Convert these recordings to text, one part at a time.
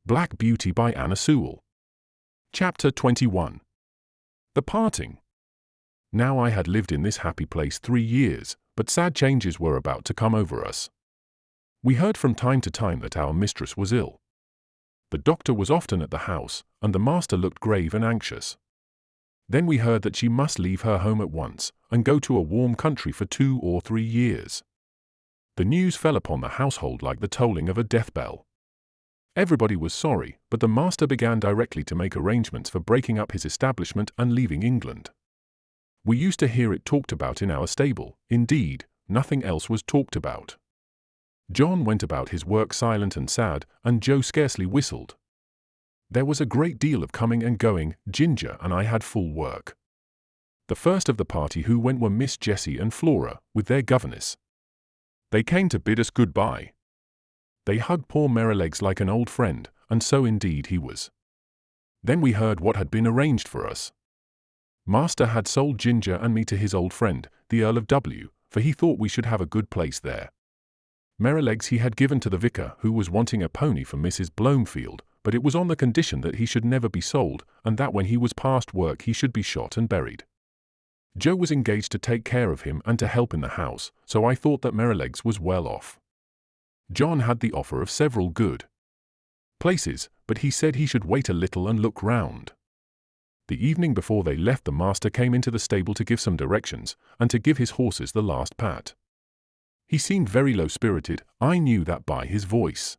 Black Beauty by Anna Sewell. Chapter 21. The Parting. Now I had lived in this happy place 3 years, but sad changes were about to come over us. We heard from time to time that our mistress was ill. The doctor was often at the house, and the master looked grave and anxious. Then we heard that she must leave her home at once, and go to a warm country for 2 or 3 years. The news fell upon the household like the tolling of a death bell. Everybody was sorry, but the master began directly to make arrangements for breaking up his establishment and leaving England. We used to hear it talked about in our stable. Indeed, nothing else was talked about. John went about his work silent and sad, and Joe scarcely whistled. There was a great deal of coming and going. Ginger and I had full work. The first of the party who went were Miss Jessie and Flora, with their governess. They came to bid us good-bye. They hugged poor Merrylegs like an old friend, and so indeed he was. Then we heard what had been arranged for us. Master had sold Ginger and me to his old friend, the Earl of W., for he thought we should have a good place there. Merrylegs he had given to the vicar, who was wanting a pony for Mrs. Blomefield, but it was on the condition that he should never be sold, and that when he was past work he should be shot and buried. Joe was engaged to take care of him and to help in the house, so I thought that Merrylegs was well off. John had the offer of several good places, but he said he should wait a little and look round. The evening before they left, the master came into the stable to give some directions, and to give his horses the last pat. He seemed very low-spirited. I knew that by his voice.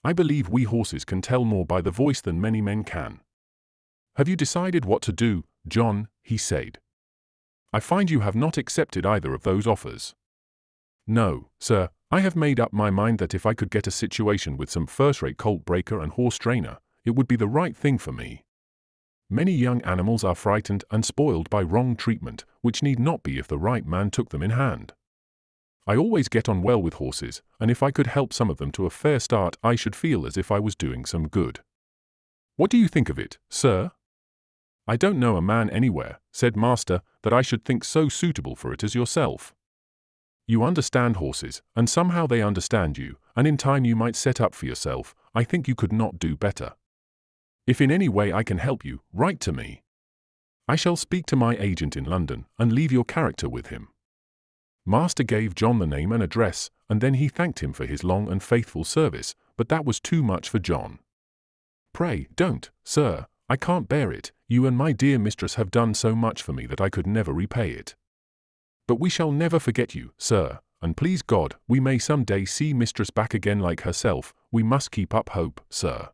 I believe we horses can tell more by the voice than many men can. "Have you decided what to do, John?" he said. "I find you have not accepted either of those offers." "No, sir. I have made up my mind that if I could get a situation with some first-rate colt breaker and horse trainer, it would be the right thing for me. Many young animals are frightened and spoiled by wrong treatment, which need not be if the right man took them in hand. I always get on well with horses, and if I could help some of them to a fair start, I should feel as if I was doing some good. What do you think of it, sir?" "I don't know a man anywhere," said master, "that I should think so suitable for it as yourself. You understand horses, and somehow they understand you, and in time you might set up for yourself. I think you could not do better. If in any way I can help you, write to me. I shall speak to my agent in London, and leave your character with him." Master gave John the name and address, and then he thanked him for his long and faithful service, but that was too much for John. "Pray, don't, sir. I can't bear it. You and my dear mistress have done so much for me that I could never repay it. But we shall never forget you, sir, and please God, we may some day see mistress back again like herself. We must keep up hope, sir."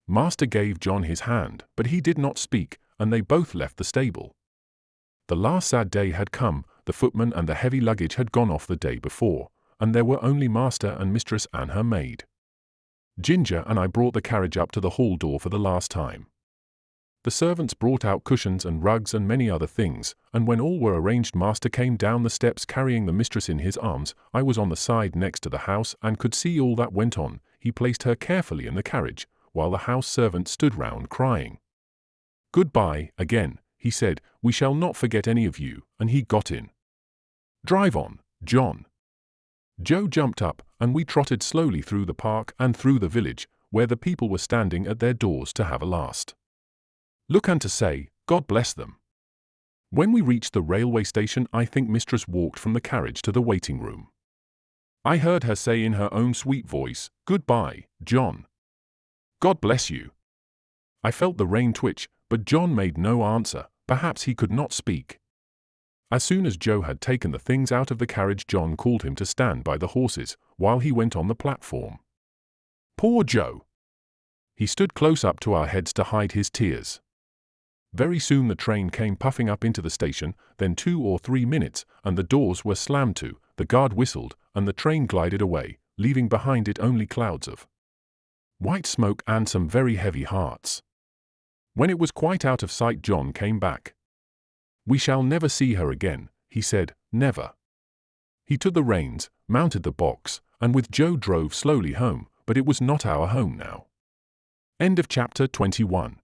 Master gave John his hand, but he did not speak, and they both left the stable. The last sad day had come. The footman and the heavy luggage had gone off the day before, and there were only master and mistress and her maid. Ginger and I brought the carriage up to the hall door for the last time. The servants brought out cushions and rugs and many other things, and when all were arranged, master came down the steps carrying the mistress in his arms. I was on the side next to the house and could see all that went on. He placed her carefully in the carriage, while the house servants stood round crying. "Good-bye, again," he said. "We shall not forget any of you," and he got in. "Drive on, John." Joe jumped up, and we trotted slowly through the park and through the village, where the people were standing at their doors to have a last look and to say, "God bless them." When we reached the railway station, I think mistress walked from the carriage to the waiting room. I heard her say in her own sweet voice, "Good-bye, John. God bless you." I felt the rein twitch, but John made no answer. Perhaps he could not speak. As soon as Joe had taken the things out of the carriage, John called him to stand by the horses, while he went on the platform. Poor Joe! He stood close up to our heads to hide his tears. Very soon the train came puffing up into the station, then 2 or 3 minutes, and the doors were slammed to, the guard whistled, and the train glided away, leaving behind it only clouds of white smoke and some very heavy hearts. When it was quite out of sight, John came back. "We shall never see her again," he said, "never." He took the reins, mounted the box, and with Joe drove slowly home, but it was not our home now. End of chapter 21.